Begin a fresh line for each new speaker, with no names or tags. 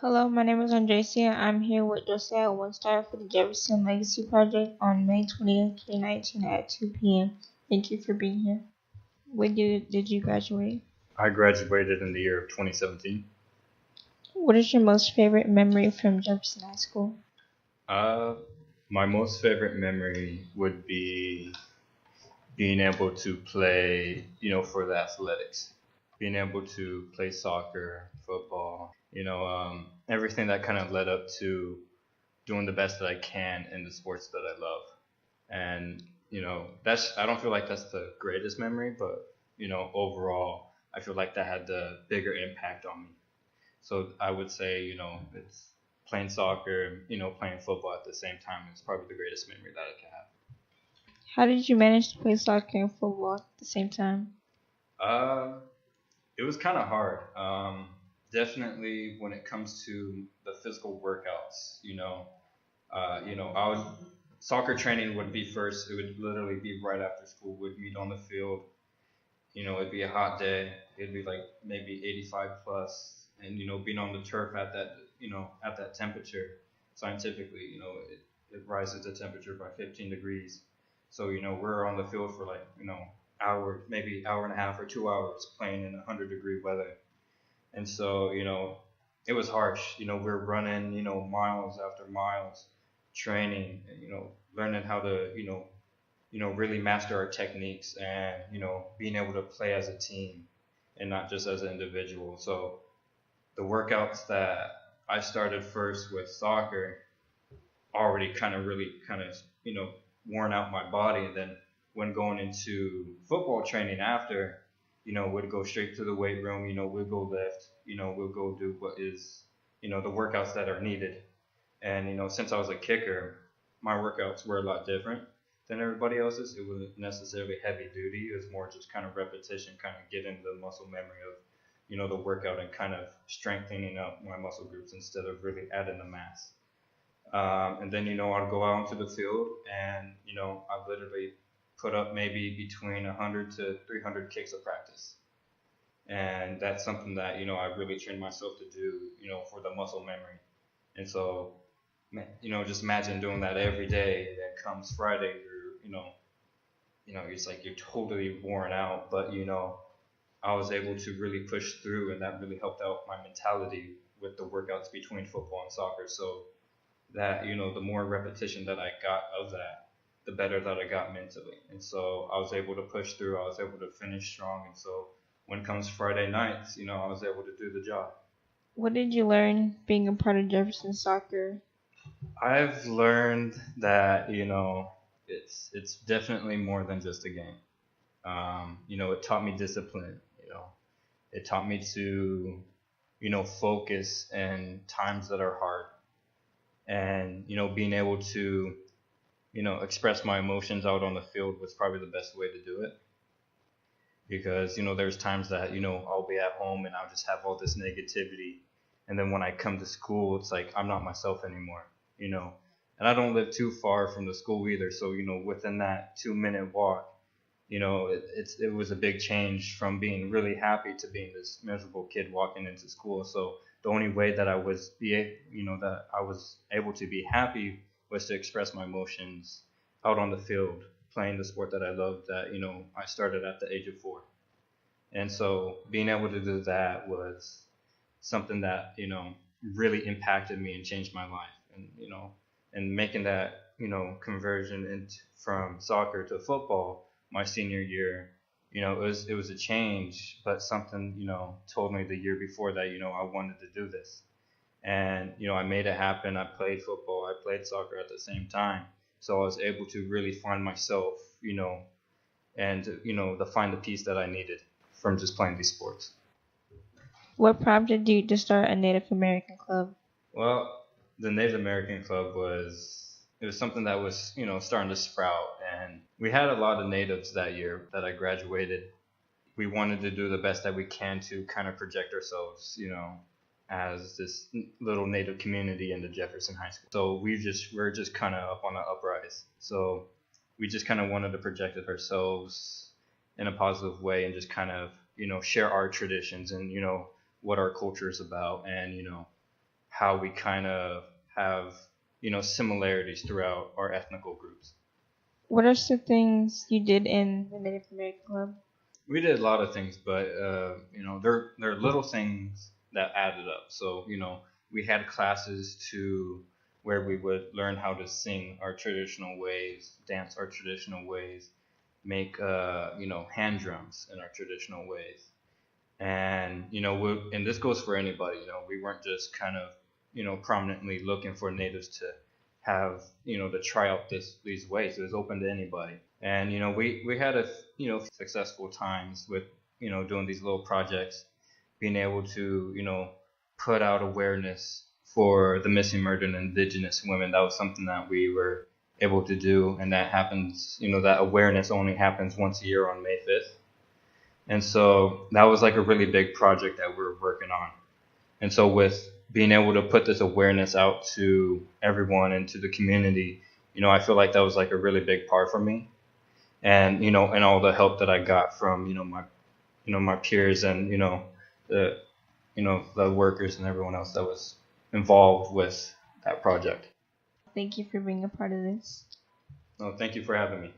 Hello, my name is Aundracea. I'm here with Josiah, one star for the Jefferson Legacy Project on May 20th, 2019 at 2 p.m. Thank you for being here. When did you graduate?
I graduated in the year of 2017.
What is your most favorite memory from Jefferson High School?
Uh, my most favorite memory would be being able to play, for the athletics, being able to play soccer, football, everything that kind of led up to doing the best that I can in the sports that I love. And, I don't feel like that's the greatest memory, but, overall, I feel like that had the bigger impact on me. So I would say, it's playing soccer, playing football at the same time is probably the greatest memory that I can
How did you manage to play soccer and football at the same time?
have. It was kind of hard. Definitely when it comes to the physical workouts, I would soccer training would be first. It would literally be right after school. We'd meet on the field. It'd be a hot day. It'd be like maybe 85 plus, and being on the turf at that, at that temperature, scientifically, it rises the temperature by 15 degrees. So we're on the field for like hour, maybe hour and a half or 2 hours playing in 100-degree weather, and so it was harsh. We're running miles after miles, training, learning how to really master our techniques and being able to play as a team and not just as an individual. So the workouts that I started first with soccer already kind of really kind of worn out my body, and then when going into football training after, we'd go straight to the weight room. We'd go lift. We'll go do what is the workouts that are needed. And since I was a kicker, my workouts were a lot different than everybody else's. It wasn't necessarily heavy duty. It was more just kind of repetition, kind of getting the muscle memory of the workout and kind of strengthening up my muscle groups instead of really adding the mass. And then I'd go out into the field and I literally put up maybe between 100 to 300 kicks of practice, and that's something that I really trained myself to do, for the muscle memory. And so, just imagine doing that every day. And then comes Friday, it's like you're totally worn out. But I was able to really push through, and that really helped out my mentality with the workouts between football and soccer. So that the more repetition that I got of that, the better that I got mentally. And so I was able to push through. I was able to finish strong. And so when comes Friday nights, I was able to do the job.
What did you learn being a part of Jefferson soccer?
I've learned that it's definitely more than just a game. It taught me discipline. It taught me to focus in times that are hard, and being able to express my emotions out on the field was probably the best way to do it, because there's times that I'll be at home and I'll just have all this negativity, and then when I come to school it's like I'm not myself anymore, you know and I don't live too far from the school either, so within that 2-minute walk, it was a big change from being really happy to being this miserable kid walking into school. So the only way that I was able to be happy was to express my emotions out on the field, playing the sport that I loved, that I started at the age of 4. And so being able to do that was something that really impacted me and changed my life. And and making that conversion into from soccer to football my senior year, it was a change, but something told me the year before that I wanted to do this. And I made it happen. I played football, I played soccer at the same time, so I was able to really find myself, and to find the peace that I needed from just playing these sports.
What prompted you to start a Native American club?
Well, the Native American Club was something that was starting to sprout, and we had a lot of natives that year that I graduated. We wanted to do the best that we can to kind of project ourselves, as this little native community in the Jefferson High School. So we're just kind of up on the uprise. So we just kind of wanted to project ourselves in a positive way and just kind of share our traditions and what our culture is about, and how we kind of have similarities throughout our ethnical groups.
What are some things you did in the Native American Club?
We did a lot of things, but they're little things that added up. So we had classes to where we would learn how to sing our traditional ways, dance our traditional ways, make hand drums in our traditional ways, and and this goes for anybody. We weren't just kind of prominently looking for natives to have to try out these ways. It was open to anybody, and we had a successful times with doing these little projects, being able to put out awareness for the missing, murdered, and indigenous women. That was something that we were able to do, and that happens. That awareness only happens once a year on May 5th. And so that was like a really big project that we were working on. And so with being able to put this awareness out to everyone and to the community, I feel like that was like a really big part for me. And and all the help that I got from my peers and the the workers and everyone else that was involved with that project.
Thank you for being a part of this.
No, thank you for having me.